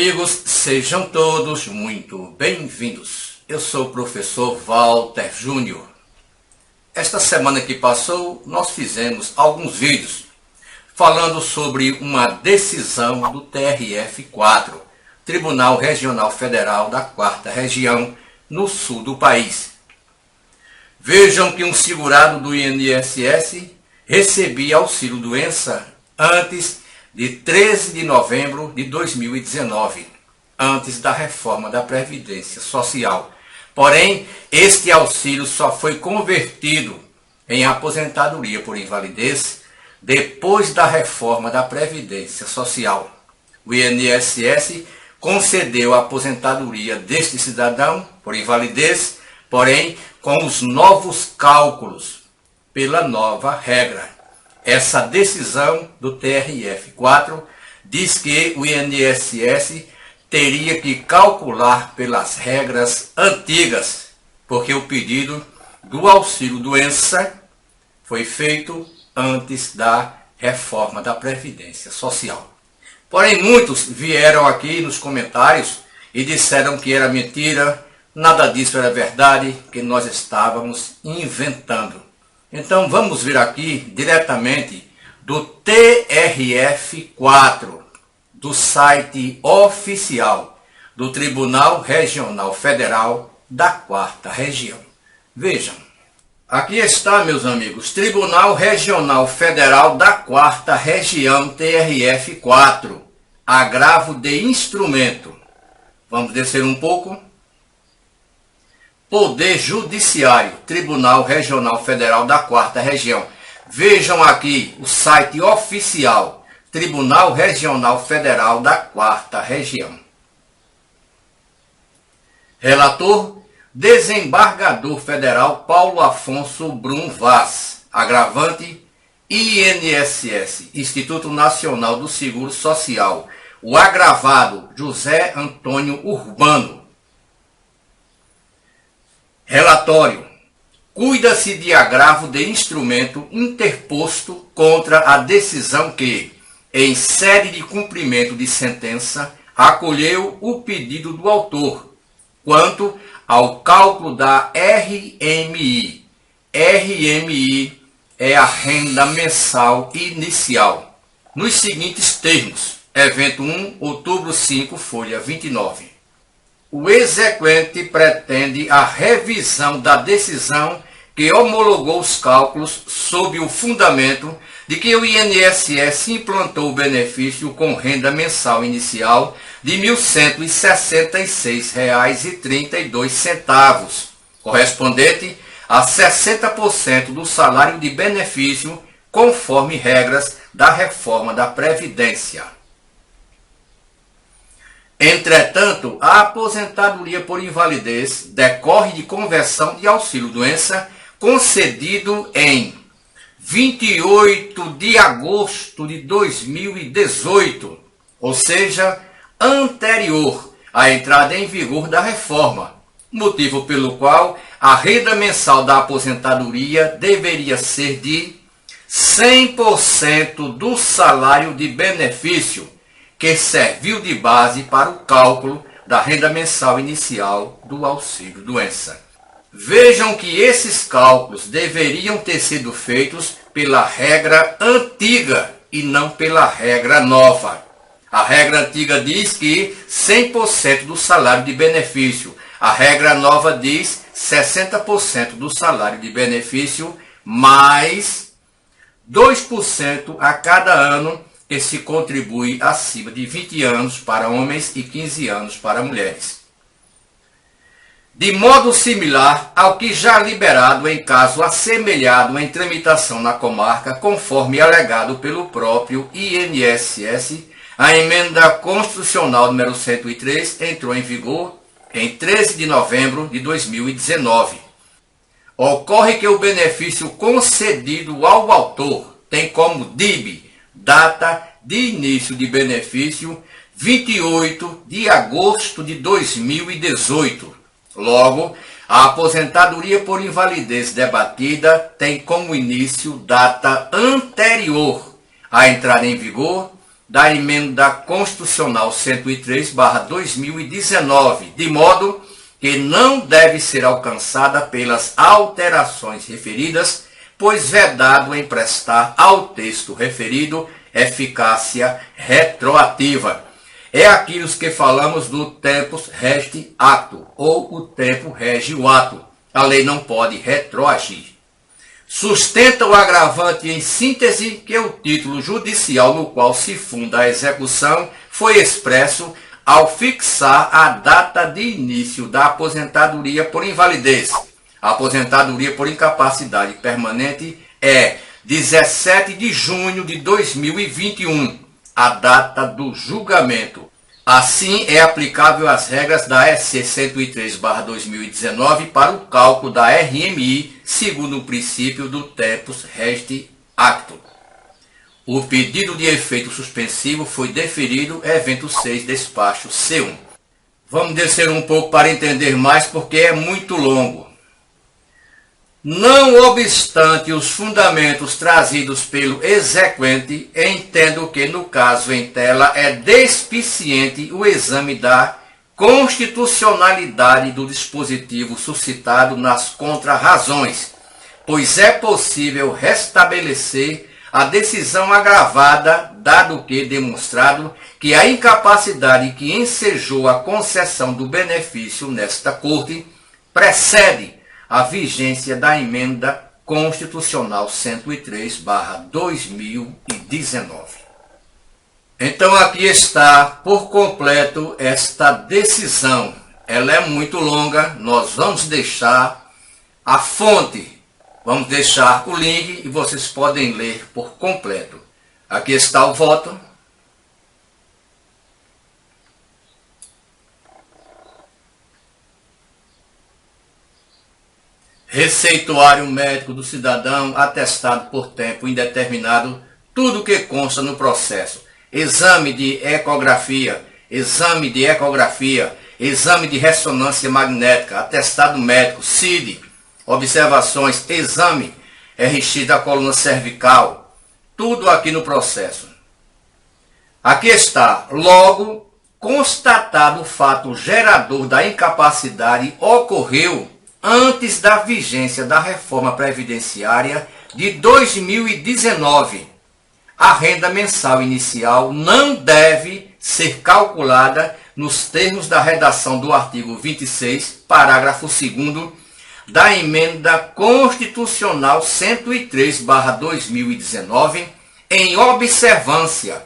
amigos, sejam todos muito bem-vindos. Eu sou o professor Walter Júnior. Esta semana que passou, nós fizemos alguns vídeos falando sobre uma decisão do TRF4, Tribunal Regional Federal da 4ª Região, no sul do país. Vejam que um segurado do INSS recebia auxílio-doença antes de 13 de novembro de 2019, antes da reforma da Previdência Social. Porém, este auxílio só foi convertido em aposentadoria por invalidez depois da reforma da Previdência Social. O INSS concedeu a aposentadoria deste cidadão por invalidez, porém com os novos cálculos, pela nova regra. Essa decisão do TRF4 diz que o INSS teria que calcular pelas regras antigas, porque o pedido do auxílio-doença foi feito antes da reforma da Previdência Social. Porém, muitos vieram aqui nos comentários e disseram que era mentira, nada disso era verdade, que nós estávamos inventando. Então vamos ver aqui diretamente do TRF4, do site oficial do Tribunal Regional Federal da 4ª Região. Vejam, aqui está, meus amigos, Tribunal Regional Federal da 4ª Região, TRF4, agravo de instrumento. Vamos descer um pouco. Poder Judiciário, Tribunal Regional Federal da 4ª Região. Vejam aqui o site oficial, Tribunal Regional Federal da 4ª Região. Relator, Desembargador Federal Paulo Afonso Brum Vaz. Agravante, INSS, Instituto Nacional do Seguro Social. O agravado, José Antônio Urbano. Relatório. Cuida-se de agravo de instrumento interposto contra a decisão que, em sede de cumprimento de sentença, acolheu o pedido do autor, quanto ao cálculo da RMI. RMI é a renda mensal inicial. Nos seguintes termos. Evento 1, outubro 5, folha 29. O exequente pretende a revisão da decisão que homologou os cálculos sob o fundamento de que o INSS implantou o benefício com renda mensal inicial de R$ 1.166,32, correspondente a 60% do salário de benefício, conforme regras da reforma da Previdência. Entretanto, a aposentadoria por invalidez decorre de conversão de auxílio-doença concedido em 28 de agosto de 2018, ou seja, anterior à entrada em vigor da reforma, motivo pelo qual a renda mensal da aposentadoria deveria ser de 100% do salário de benefício, que serviu de base para o cálculo da renda mensal inicial do auxílio-doença. Vejam que esses cálculos deveriam ter sido feitos pela regra antiga e não pela regra nova. A regra antiga diz que 100% do salário de benefício. A regra nova diz 60% do salário de benefício mais 2% a cada ano que se contribui acima de 20 anos para homens e 15 anos para mulheres. De modo similar ao que já liberado em caso assemelhado em tramitação na comarca, conforme alegado pelo próprio INSS, a emenda constitucional número 103 entrou em vigor em 13 de novembro de 2019. Ocorre que o benefício concedido ao autor tem como DIB, data de início de benefício, 28 de agosto de 2018. Logo, a aposentadoria por invalidez debatida tem como início data anterior à entrada em vigor da Emenda Constitucional 103/2019, de modo que não deve ser alcançada pelas alterações referidas, pois vedado emprestar ao texto referido eficácia retroativa. É aquilo que falamos do tempus regit acto, ou o tempo rege o ato. A lei não pode retroagir. Sustenta o agravante em síntese que o título judicial no qual se funda a execução foi expresso ao fixar a data de início da aposentadoria por invalidez. A aposentadoria por incapacidade permanente é 17 de junho de 2021, a data do julgamento. Assim, é aplicável as regras da EC 103/2019 para o cálculo da RMI, segundo o princípio do tempus regit acto. O pedido de efeito suspensivo foi deferido, evento 6, despacho C1. Vamos descer um pouco para entender mais, porque é muito longo. Não obstante os fundamentos trazidos pelo exequente, entendo que no caso em tela é despiciente o exame da constitucionalidade do dispositivo suscitado nas contrarrazões, pois é possível restabelecer a decisão agravada, dado que demonstrado que a incapacidade que ensejou a concessão do benefício nesta Corte precede a vigência da Emenda Constitucional 103/2019. Então aqui está por completo esta decisão. Ela é muito longa, nós vamos deixar a fonte, vamos deixar o link e vocês podem ler por completo. Aqui está o voto. Receituário médico do cidadão atestado por tempo indeterminado, tudo o que consta no processo. Exame de ecografia, exame de ressonância magnética, atestado médico, CID, observações, exame, RX da coluna cervical, tudo aqui no processo. Aqui está, logo, constatado o fato gerador da incapacidade ocorreu antes da vigência da reforma previdenciária de 2019. A renda mensal inicial não deve ser calculada nos termos da redação do artigo 26, parágrafo 2º, da Emenda Constitucional 103/2019, em observância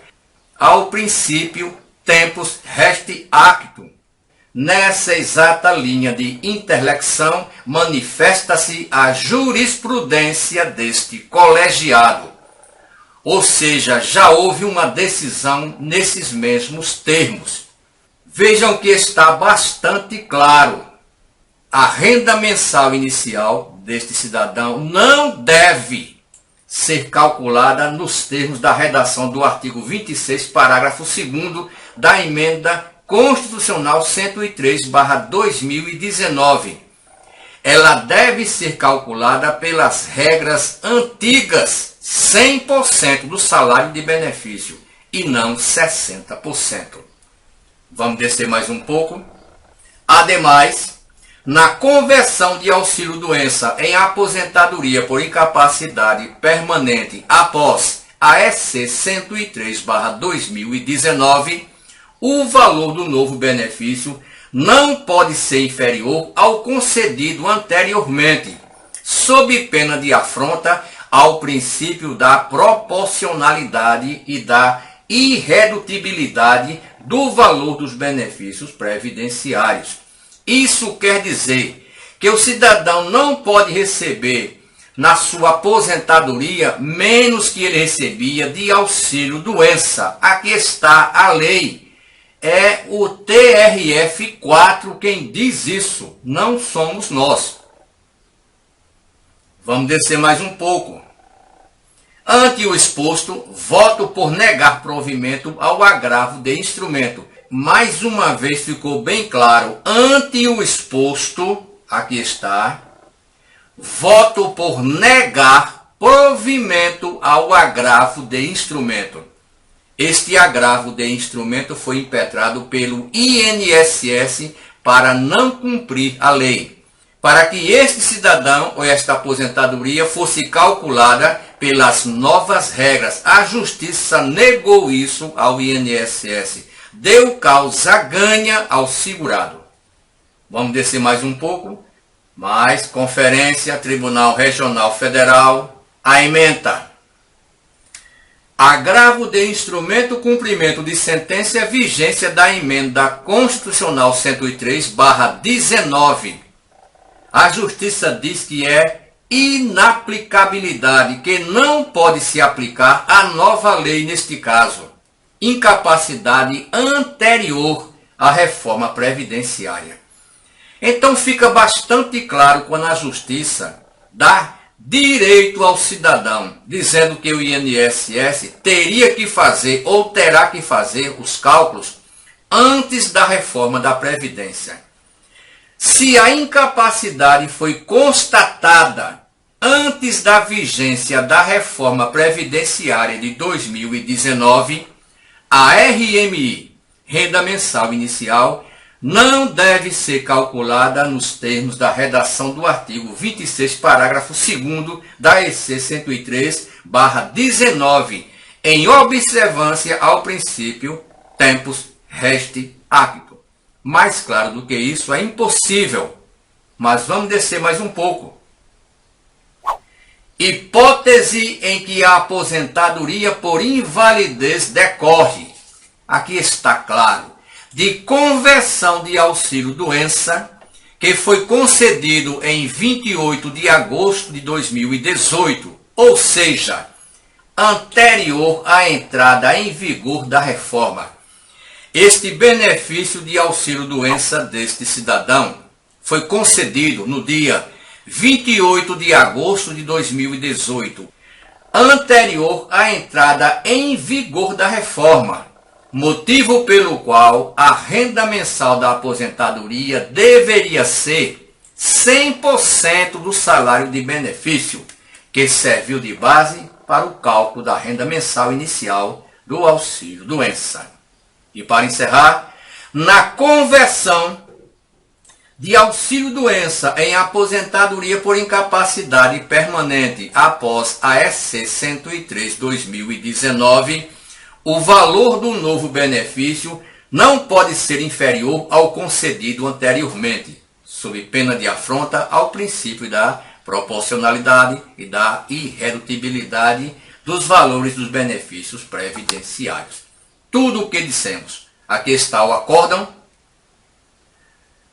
ao princípio tempus regit acto. Nessa exata linha de interlexão manifesta-se a jurisprudência deste colegiado. Ou seja, já houve uma decisão nesses mesmos termos. Vejam que está bastante claro. A renda mensal inicial deste cidadão não deve ser calculada nos termos da redação do artigo 26, parágrafo 2º da Emenda Constitucional 103/2019. Ela deve ser calculada pelas regras antigas, 100% do salário de benefício e não 60%. Vamos descer mais um pouco. Ademais, na conversão de auxílio-doença em aposentadoria por incapacidade permanente após a EC 103/2019, o valor do novo benefício não pode ser inferior ao concedido anteriormente, sob pena de afronta ao princípio da proporcionalidade e da irredutibilidade do valor dos benefícios previdenciários. Isso quer dizer que o cidadão não pode receber na sua aposentadoria menos que ele recebia de auxílio-doença. Aqui está a lei. É o TRF4 quem diz isso, não somos nós. Vamos descer mais um pouco. Ante o exposto, voto por negar provimento ao agravo de instrumento. Mais uma vez ficou bem claro, ante o exposto, aqui está, voto por negar provimento ao agravo de instrumento. Este agravo de instrumento foi impetrado pelo INSS para não cumprir a lei, para que este cidadão ou esta aposentadoria fosse calculada pelas novas regras. A Justiça negou isso ao INSS, deu causa ganha ao segurado. Vamos descer mais um pouco. Mais Conferência, Tribunal Regional Federal, a ementa. Agravo de instrumento, cumprimento de sentença e vigência da emenda constitucional 103/19. A Justiça diz que é inaplicabilidade, que não pode se aplicar a nova lei neste caso. Incapacidade anterior à reforma previdenciária. Então fica bastante claro quando a Justiça dá direito ao cidadão, dizendo que o INSS teria que fazer ou terá que fazer os cálculos antes da reforma da Previdência. Se a incapacidade foi constatada antes da vigência da reforma previdenciária de 2019, a RMI, Renda Mensal Inicial, não deve ser calculada nos termos da redação do artigo 26, parágrafo 2º da EC 103/19, em observância ao princípio tempus resti acto. Mais claro do que isso é impossível, mas vamos descer mais um pouco. Hipótese em que a aposentadoria por invalidez decorre, aqui está claro, de conversão de auxílio-doença, que foi concedido em 28 de agosto de 2018, ou seja, anterior à entrada em vigor da reforma. Este benefício de auxílio-doença deste cidadão foi concedido no dia 28 de agosto de 2018, anterior à entrada em vigor da reforma, motivo pelo qual a renda mensal da aposentadoria deveria ser 100% do salário de benefício, que serviu de base para o cálculo da renda mensal inicial do auxílio-doença. E para encerrar, na conversão de auxílio-doença em aposentadoria por incapacidade permanente após a EC 103/2019, o valor do novo benefício não pode ser inferior ao concedido anteriormente, sob pena de afronta ao princípio da proporcionalidade e da irredutibilidade dos valores dos benefícios previdenciários. Tudo o que dissemos. Aqui está o acórdão.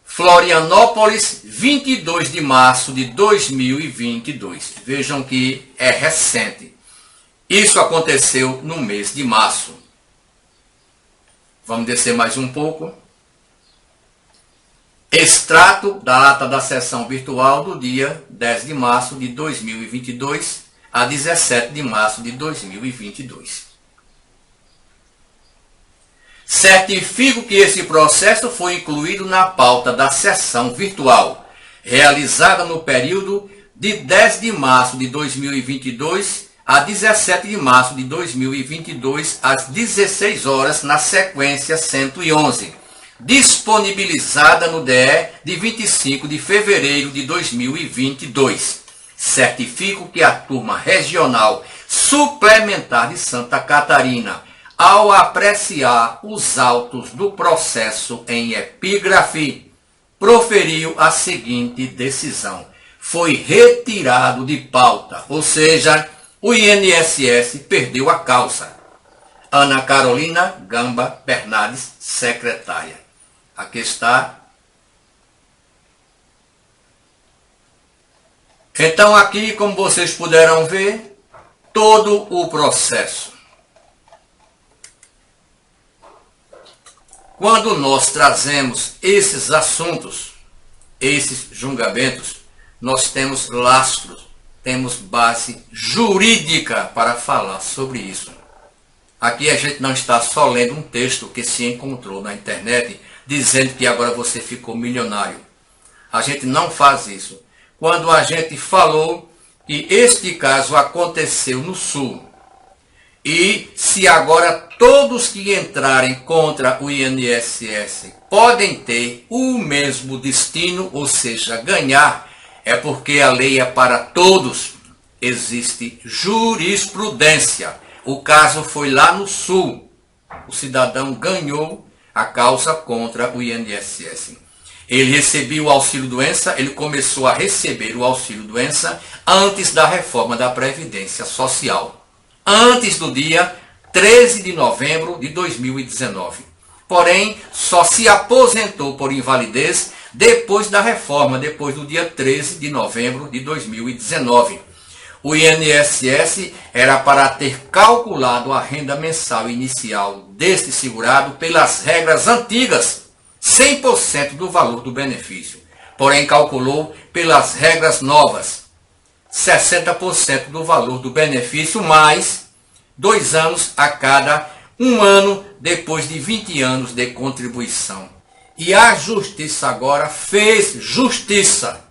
Florianópolis, 22 de março de 2022. Vejam que é recente. Isso aconteceu no mês de março. Vamos descer mais um pouco. Extrato da ata da sessão virtual do dia 10 de março de 2022 a 17 de março de 2022. Certifico que esse processo foi incluído na pauta da sessão virtual, realizada no período de 10 de março de 2022 a 17 de março de 2022, às 16 horas, na sequência 111, disponibilizada no DE de 25 de fevereiro de 2022. Certifico que a turma regional suplementar de Santa Catarina, ao apreciar os autos do processo em epígrafe, proferiu a seguinte decisão: foi retirado de pauta, ou seja, o INSS perdeu a causa. Ana Carolina Gamba Bernardes, secretária. Aqui está. Então aqui, como vocês puderam ver, todo o processo. Quando nós trazemos esses assuntos, esses julgamentos, nós temos lastros, temos base jurídica para falar sobre isso. Aqui a gente não está só lendo um texto que se encontrou na internet dizendo que agora você ficou milionário. A gente não faz isso. Quando a gente falou que este caso aconteceu no Sul, e se agora todos que entrarem contra o INSS podem ter o mesmo destino, ou seja, ganhar, é porque a lei é para todos. Existe jurisprudência. O caso foi lá no Sul. O cidadão ganhou a causa contra o INSS. Ele recebia o auxílio-doença, ele começou a receber o auxílio-doença antes da reforma da Previdência Social. Antes do dia 13 de novembro de 2019. Porém, só se aposentou por invalidez depois da reforma, depois do dia 13 de novembro de 2019. O INSS era para ter calculado a renda mensal inicial deste segurado pelas regras antigas, 100% do valor do benefício. Porém, calculou pelas regras novas, 60% do valor do benefício, mais 2 anos a cada 1 ano depois de 20 anos de contribuição. E a Justiça agora fez justiça.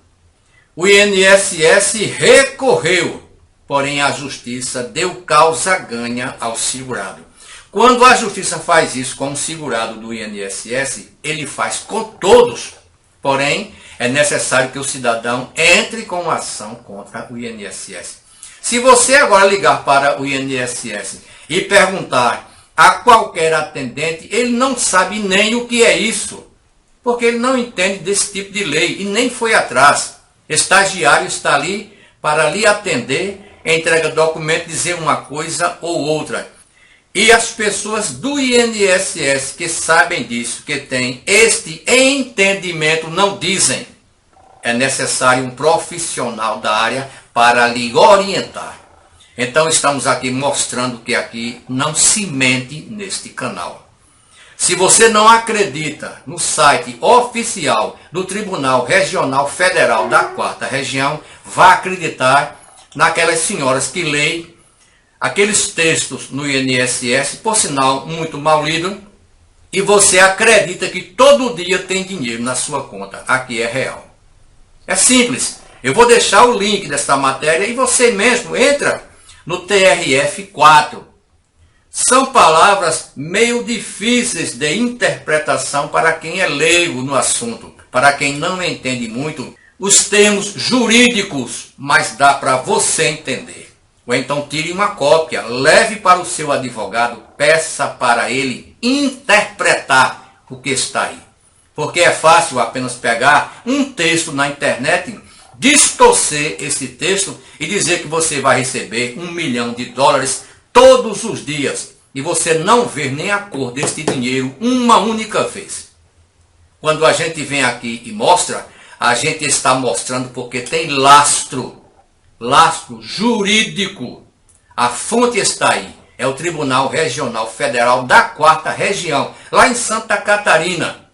O INSS recorreu, porém a Justiça deu causa ganha ao segurado. Quando a Justiça faz isso com o segurado do INSS, ele faz com todos. Porém, é necessário que o cidadão entre com ação contra o INSS. Se você agora ligar para o INSS e perguntar a qualquer atendente, ele não sabe nem o que é isso, porque ele não entende desse tipo de lei e nem foi atrás. Estagiário está ali para lhe atender, entrega documento, dizer uma coisa ou outra. E as pessoas do INSS que sabem disso, que têm este entendimento, não dizem. É necessário um profissional da área para lhe orientar. Então estamos aqui mostrando que aqui não se mente neste canal. Se você não acredita no site oficial do Tribunal Regional Federal da 4ª Região, vá acreditar naquelas senhoras que leem aqueles textos no INSS, por sinal muito mal lido, e você acredita que todo dia tem dinheiro na sua conta. Aqui é real. É simples. Eu vou deixar o link desta matéria e você mesmo entra no TRF4. São palavras meio difíceis de interpretação para quem é leigo no assunto, para quem não entende muito os termos jurídicos, mas dá para você entender. Ou então tire uma cópia, leve para o seu advogado, peça para ele interpretar o que está aí. Porque é fácil apenas pegar um texto na internet, distorcer esse texto e dizer que você vai receber $1 milhão todos os dias. E você não ver nem a cor deste dinheiro uma única vez. Quando a gente vem aqui e mostra, a gente está mostrando porque tem lastro jurídico. A fonte está aí. É o Tribunal Regional Federal da 4ª Região, lá em Santa Catarina.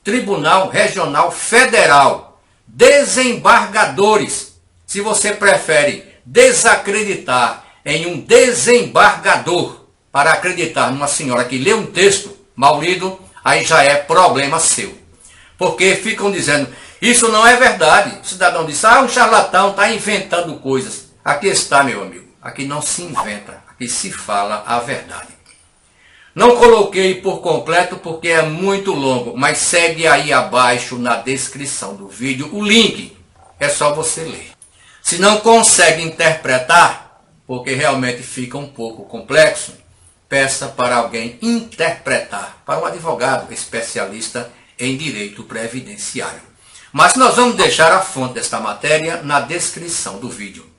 Tribunal Regional Federal. Desembargadores. Se você prefere desacreditar em um desembargador para acreditar numa senhora que lê um texto mal lido, aí já é problema seu. Porque ficam dizendo, isso não é verdade. O cidadão diz, um charlatão está inventando coisas. Aqui está, meu amigo. Aqui não se inventa, aqui se fala a verdade. Não coloquei por completo porque é muito longo, mas segue aí abaixo na descrição do vídeo o link. É só você ler. Se não consegue interpretar, porque realmente fica um pouco complexo, peça para alguém interpretar, para um advogado especialista em direito previdenciário. Mas nós vamos deixar a fonte desta matéria na descrição do vídeo.